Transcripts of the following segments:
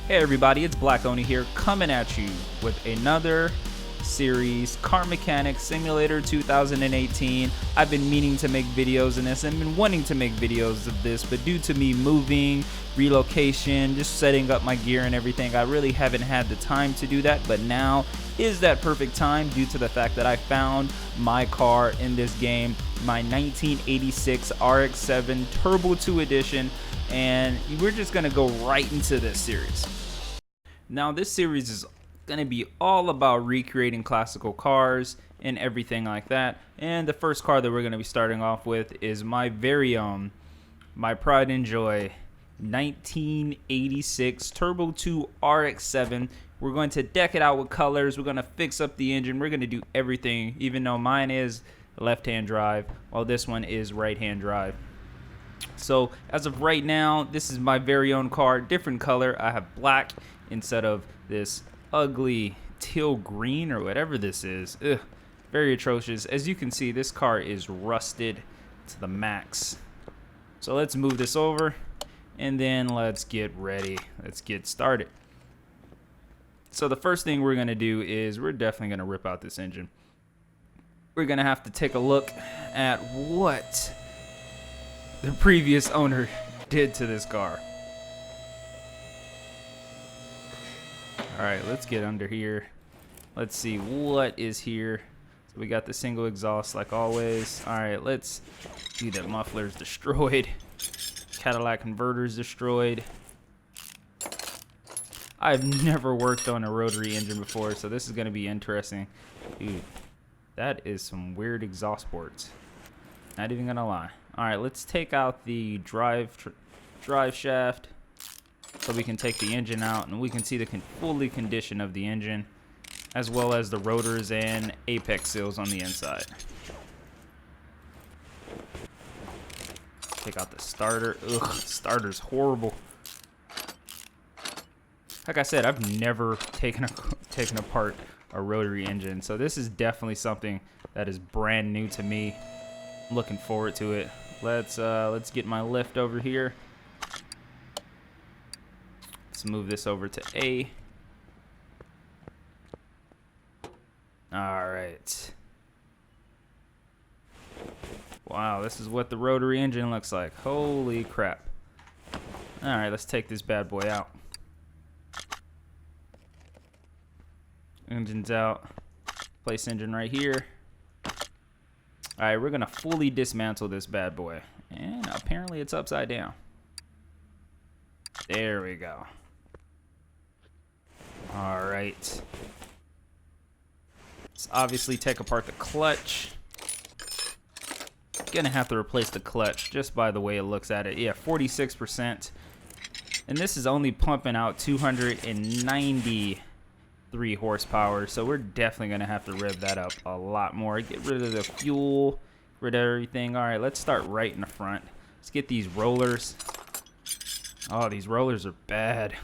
Hey everybody, it's Black Oni here, coming at you with another series, Car Mechanic Simulator 2018. I've been meaning to make videos in this and been wanting to make videos of this, but due to me moving, relocation, just setting up my gear and everything, I really haven't had the time to do that. But now is that perfect time due to the fact that I found my car in this game, my 1986 RX7 Turbo 2 Edition, and we're just gonna go right into this series. Now this series is gonna be all about recreating classical cars and everything like that, and the first car that we're gonna be starting off with is my very own, my pride and joy 1986 Turbo 2 RX7. We're going to deck it out with colors, we're going to fix up the engine, we're going to do everything, even though mine is left-hand drive while this one is right-hand drive. So as of right now, this is my very own car, different color. I have black instead of this ugly teal green or whatever this is. Ugh, very atrocious. As you can see, this car is rusted to the max. So let's move this over and then let's get ready. Let's get started. So the first thing we're going to do is we're definitely going to rip out this engine. We're going to have to take a look at what the previous owner did to this car. Alright, let's get under here. Let's see what is here. So we got the single exhaust like always. Alright, let's see that muffler's destroyed. Cadillac converter's destroyed. I've never worked on a rotary engine before, so this is going to be interesting. Dude, that is some weird exhaust ports. Not even going to lie. Alright, let's take out the drive shaft so we can take the engine out and we can see the fully condition of the engine, as well as the rotors and apex seals on the inside. Take out the starter. Ugh, starter's horrible. Like I said, I've never taken apart a rotary engine, so this is definitely something that is brand new to me. I'm looking forward to it. Let's get my lift over here. Let's move this over to A. All right. Wow, this is what the rotary engine looks like. Holy crap. All right, let's take this bad boy out. Engine's out. Place engine right here. Alright, we're gonna fully dismantle this bad boy. And apparently it's upside down. There we go. Alright. Let's obviously take apart the clutch. Gonna have to replace the clutch just by the way it looks at it. Yeah, 46%. And this is only pumping out 293 horsepower, so we're definitely gonna have to rev that up a lot more. Get rid of the fuel, get rid of everything. All right, let's start right in the front. Let's get these rollers. Oh, these rollers are bad.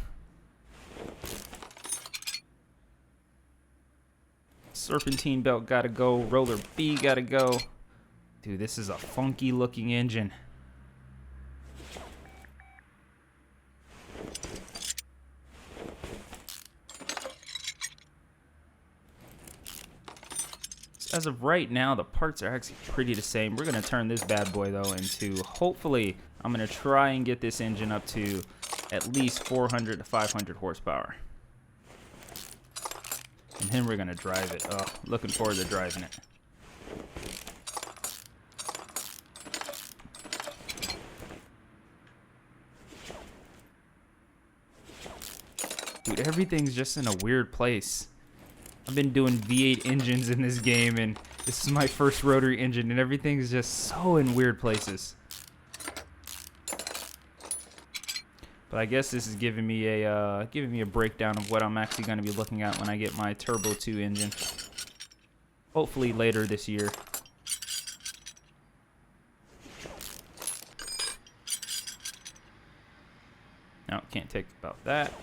Serpentine belt gotta go. Roller B gotta go. Dude, this is a funky looking engine. As of right now, the parts are actually pretty the same. We're going to turn this bad boy, though, into, hopefully, I'm going to try and get this engine up to at least 400 to 500 horsepower. And then we're going to drive it. Oh, looking forward to driving it. Dude, everything's just in a weird place. I've been doing V8 engines in this game, and this is my first rotary engine, and everything's just so in weird places. But I guess this is giving me a breakdown of what I'm actually going to be looking at when I get my Turbo 2 engine. Hopefully later this year. No, can't take about that.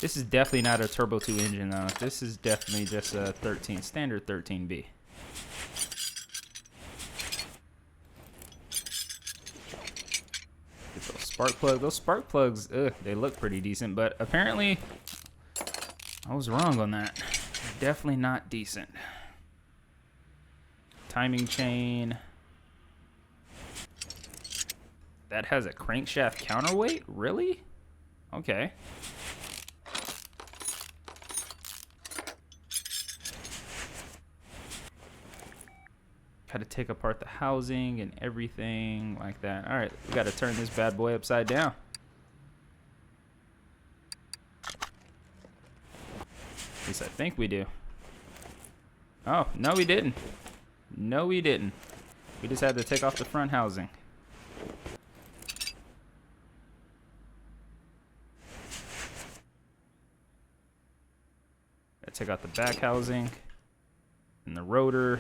This is definitely not a Turbo 2 engine, though. This is definitely just a standard 13B. spark plug. Those spark plugs, they look pretty decent, but apparently I was wrong on that. Definitely not decent. Timing chain. That has a crankshaft counterweight? Really? Okay. Got to take apart the housing and everything like that. All right, we got to turn this bad boy upside down. At least I think we do. Oh, no we didn't. No we didn't. We just had to take off the front housing. Gotta take out the back housing and the rotor.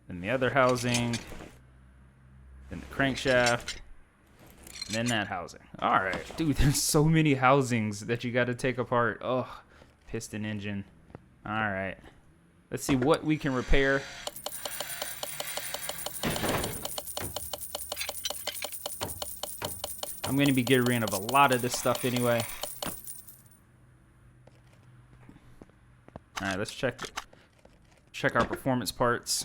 Then the other housing, then the crankshaft, and then that housing. All right, dude, there's so many housings that you got to take apart. Oh, piston engine. All right, let's see what we can repair. I'm going to be getting rid of a lot of this stuff anyway. All right, let's check our performance parts.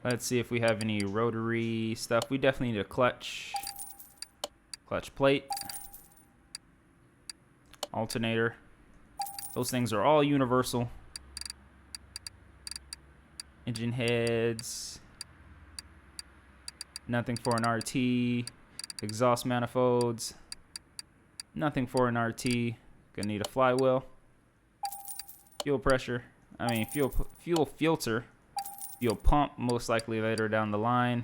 Let's see if we have any rotary stuff. We definitely need a clutch plate, alternator. Those things are all universal. Engine heads. Nothing for an RT. Exhaust manifolds. Nothing for an RT. Gonna need a flywheel. Fuel pressure. Fuel filter. Fuel pump, most likely later down the line.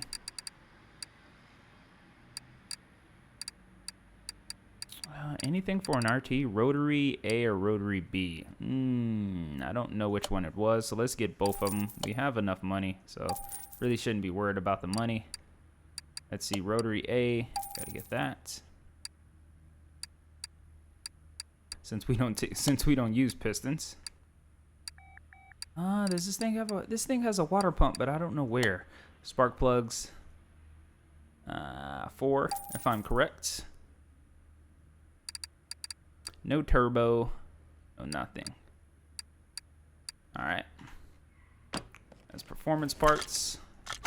Anything for an RT? Rotary A or rotary B? I don't know which one it was, so let's get both of them. We have enough money, so really shouldn't be worried about the money. Let's see, rotary A, gotta get that. Since we don't use pistons. Does this thing have this thing has a water pump, but I don't know where. Spark plugs. 4, if I'm correct. No turbo. No nothing. All right. That's performance parts.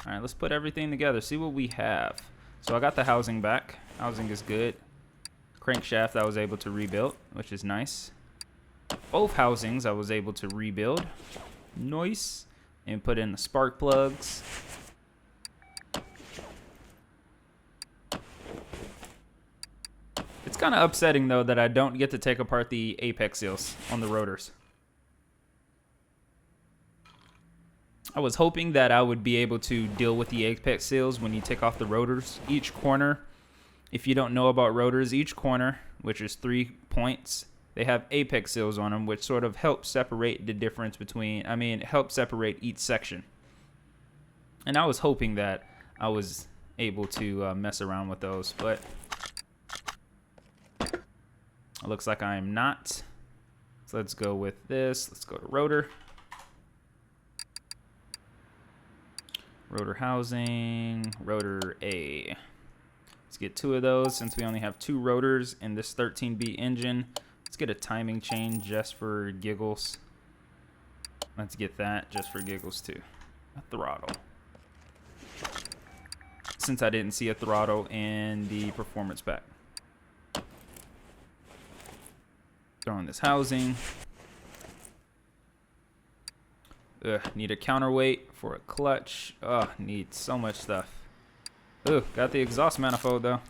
All right, let's put everything together. See what we have. So I got the housing back. Housing is good. Crankshaft I was able to rebuild, which is nice. Both housings I was able to rebuild. Nice. And put in the spark plugs. It's kind of upsetting though that I don't get to take apart the apex seals on the rotors. I was hoping that I would be able to deal with the apex seals when you take off the rotors. Each corner, if you don't know about rotors, each corner, which is 3 points, they have apex seals on them, which sort of help separate the difference between, help separate each section. And I was hoping that I was able to mess around with those, but it looks like I am not. So let's go with this. Let's go to rotor. Rotor housing, rotor A. Let's get 2 of those since we only have 2 rotors in this 13B engine. Let's get a timing chain just for giggles. Let's get that just for giggles too. A throttle. Since I didn't see a throttle in the performance pack. Throw in this housing. Need a counterweight for a clutch. Need so much stuff. Got the exhaust manifold though.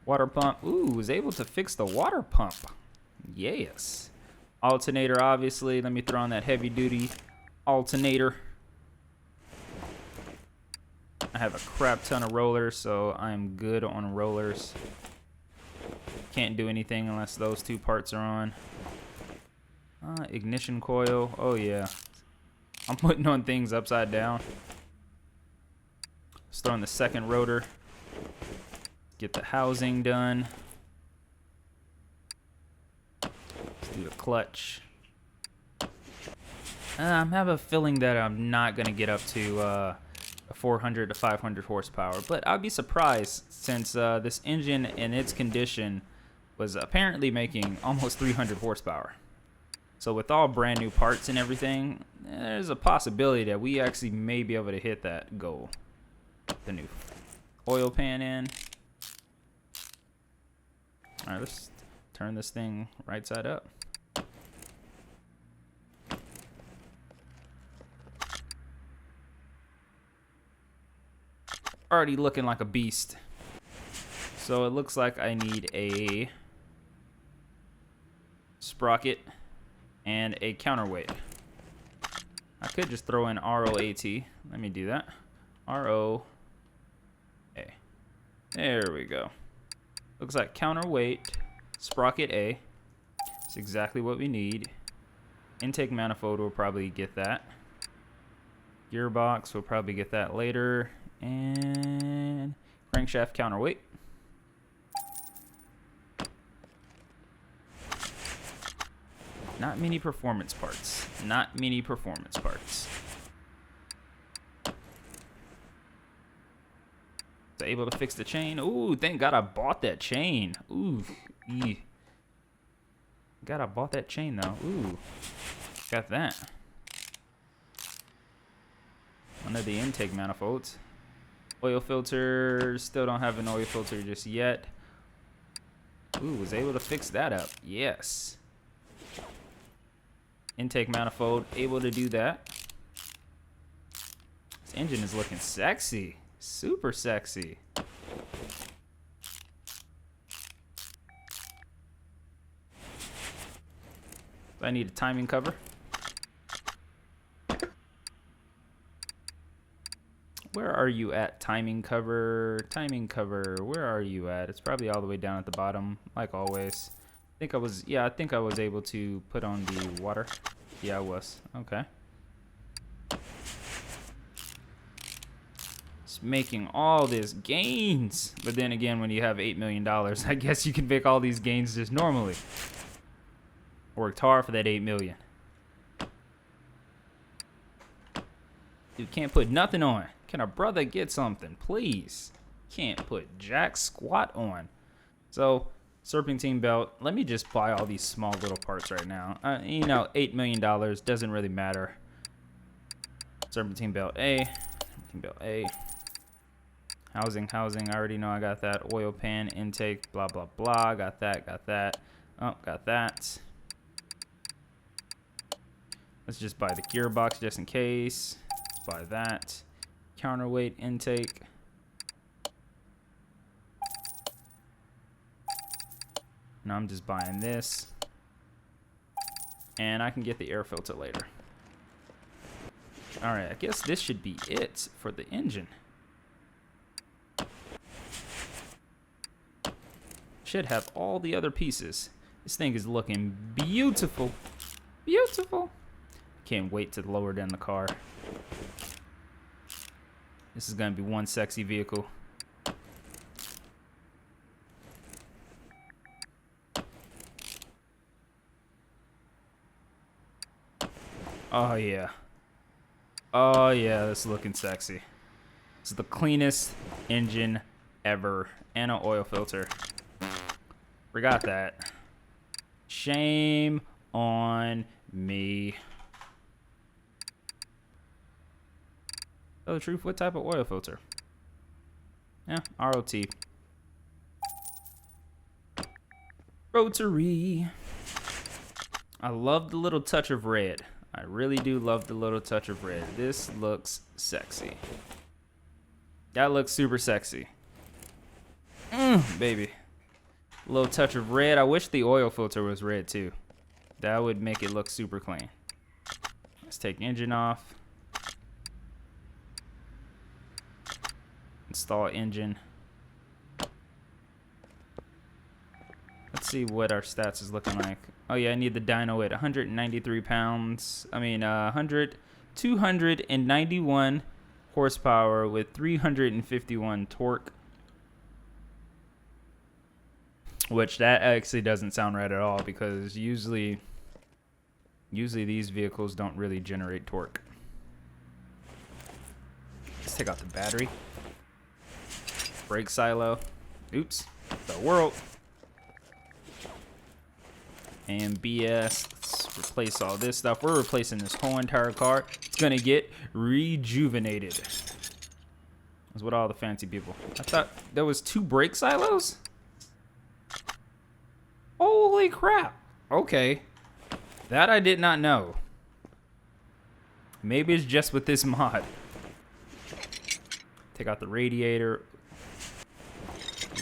Water pump. Was able to fix the water pump. Yes. Alternator, obviously. Let me throw on that heavy duty alternator. I have a crap ton of rollers, so I'm good on rollers. Can't do anything unless those 2 parts are on. Ignition coil. Oh yeah. I'm putting on things upside down. Let's throw in the second rotor. Get the housing done. Let's do the clutch. I have a feeling that I'm not going to get up to a 400 to 500 horsepower, but I'd be surprised since this engine in its condition was apparently making almost 300 horsepower. So with all brand new parts and everything, there's a possibility that we actually may be able to hit that goal. The new oil pan in. All right, let's turn this thing right side up. Already looking like a beast. So it looks like I need a sprocket and a counterweight. I could just throw in ROAT. Let me do that. ROA. There we go. Looks like counterweight, sprocket A. It's exactly what we need. Intake manifold will probably get that. Gearbox will probably get that later. And crankshaft counterweight. Not many performance parts. Not many performance parts. Was I able to fix the chain? Ooh, thank God I bought that chain. Ooh, God, I bought that chain though. Ooh, got that. One of the intake manifolds. Oil filter, still don't have an oil filter just yet. Ooh, was able to fix that up. Yes. Intake manifold, able to do that. This engine is looking sexy. Super sexy. I need a timing cover. Where are you at, timing cover? Timing cover, where are you at? It's probably all the way down at the bottom, like always. I think I was able to put on the water. Yeah, I was. Okay. It's making all this gains. But then again, when you have $8 million, I guess you can make all these gains just normally. Worked hard for that $8 million. Dude, can't put nothing on. Can a brother get something, please? Can't put jack squat on. So, serpentine belt. Let me just buy all these small little parts right now. You know, $8 million doesn't really matter. Serpentine belt A. Serpentine belt A. Housing. I already know I got that. Oil pan, intake, blah, blah, blah. Got that. Oh, got that. Let's just buy the gearbox just in case. Let's buy that. Counterweight, intake. Now I'm just buying this. And I can get the air filter later. Alright, I guess this should be it for the engine. Should have all the other pieces. This thing is looking beautiful. Beautiful. Can't wait to lower down the car. This is going to be one sexy vehicle. Oh yeah. Oh yeah, this is looking sexy. This is the cleanest engine ever. And an oil filter. Forgot that. Shame on me. Tell the truth, what type of oil filter? Yeah, ROT. Rotary. I love the little touch of red. I really do love the little touch of red. This looks sexy. That looks super sexy. Baby. A little touch of red. I wish the oil filter was red too. That would make it look super clean. Let's take engine off. Install engine. Let's see what our stats is looking like. Oh yeah, I need the dyno at 193 pounds. I mean, 291 horsepower with 351 torque. Which that actually doesn't sound right at all, because usually Usually these vehicles don't really generate torque. Let's take out the battery. Brake silo. Oops. The world. And BS. Let's replace all this stuff. We're replacing this whole entire car. It's gonna get rejuvenated. That's what all the fancy people. I thought there was 2 brake silos? Holy crap. Okay. That I did not know. Maybe it's just with this mod. Take out the radiator.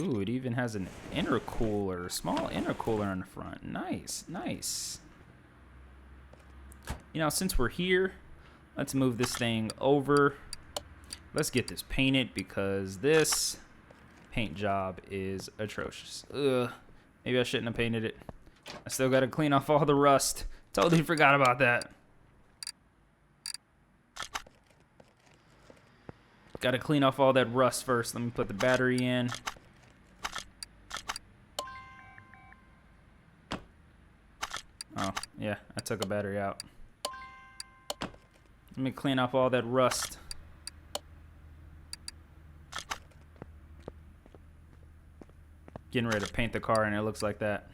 Ooh, it even has an intercooler, small intercooler in the front. Nice, nice. You know, since we're here, let's move this thing over. Let's get this painted because this paint job is atrocious. Ugh, maybe I shouldn't have painted it. I still gotta clean off all the rust. Totally forgot about that. Gotta clean off all that rust first. Let me put the battery in. Oh, yeah, I took a battery out. Let me clean off all that rust. Getting ready to paint the car and it looks like that.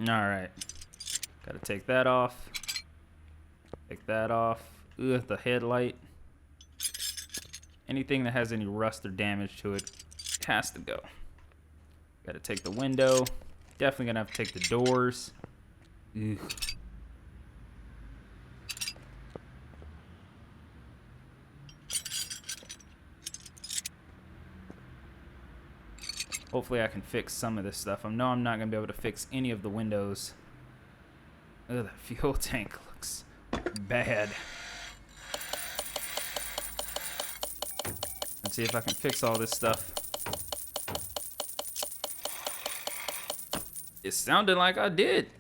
Alright. Gotta take that off. Take that off. Ugh, the headlight. Anything that has any rust or damage to it has to go. Gotta take the window. Definitely gonna have to take the doors. Ugh. Hopefully I can fix some of this stuff. I know I'm not gonna be able to fix any of the windows. Ugh, the fuel tank looks bad. Let's see if I can fix all this stuff. It sounded like I did.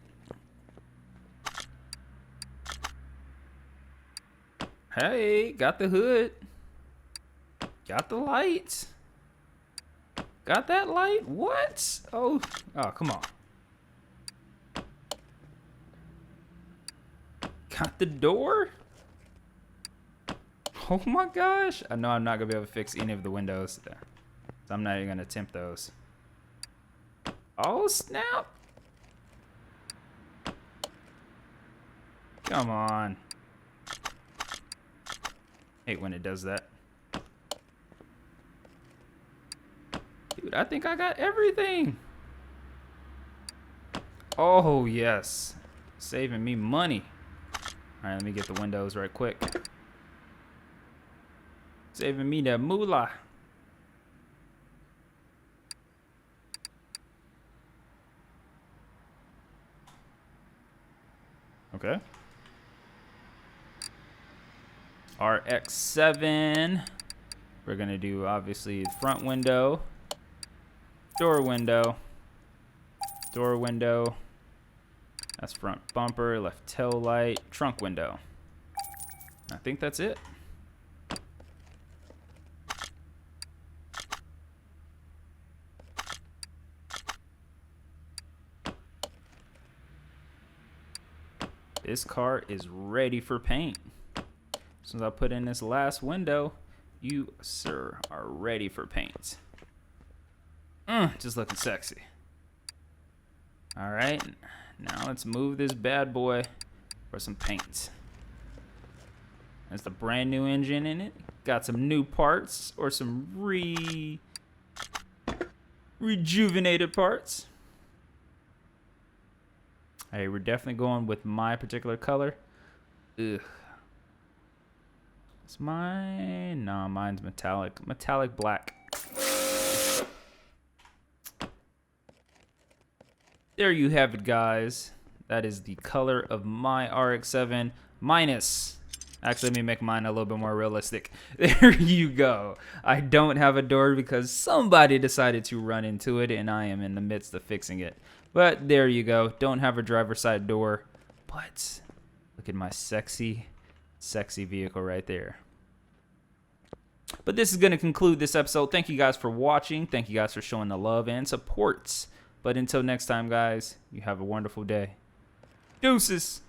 Hey, got the hood. Got the lights. Got that light? What? Oh, come on. Got the door? Oh my gosh. I know I'm not gonna be able to fix any of the windows. So I'm not even gonna attempt those. Oh snap. Come on. Hate when it does that. Dude, I think I got everything. Oh yes. Saving me money. Alright, let me get the windows right quick. Saving me that moolah. Okay. RX7. We're gonna do obviously the front window, door window, door window. That's front bumper, left tail light, trunk window. I think that's it. This car is ready for paint. Since I put in this last window, you, sir, are ready for paint. Just looking sexy. All right, now let's move this bad boy for some paint. There's the brand new engine in it. Got some new parts or some rejuvenated parts. Hey, we're definitely going with my particular color. Ugh. It's mine. No, mine's metallic. Metallic black. There you have it, guys. That is the color of my RX-7 minus. Actually, let me make mine a little bit more realistic. There you go. I don't have a door because somebody decided to run into it, and I am in the midst of fixing it. But there you go. Don't have a driver's side door. But look at my sexy, sexy vehicle right there. But this is going to conclude this episode. Thank you guys for watching. Thank you guys for showing the love and support. But until next time, guys, you have a wonderful day. Deuces.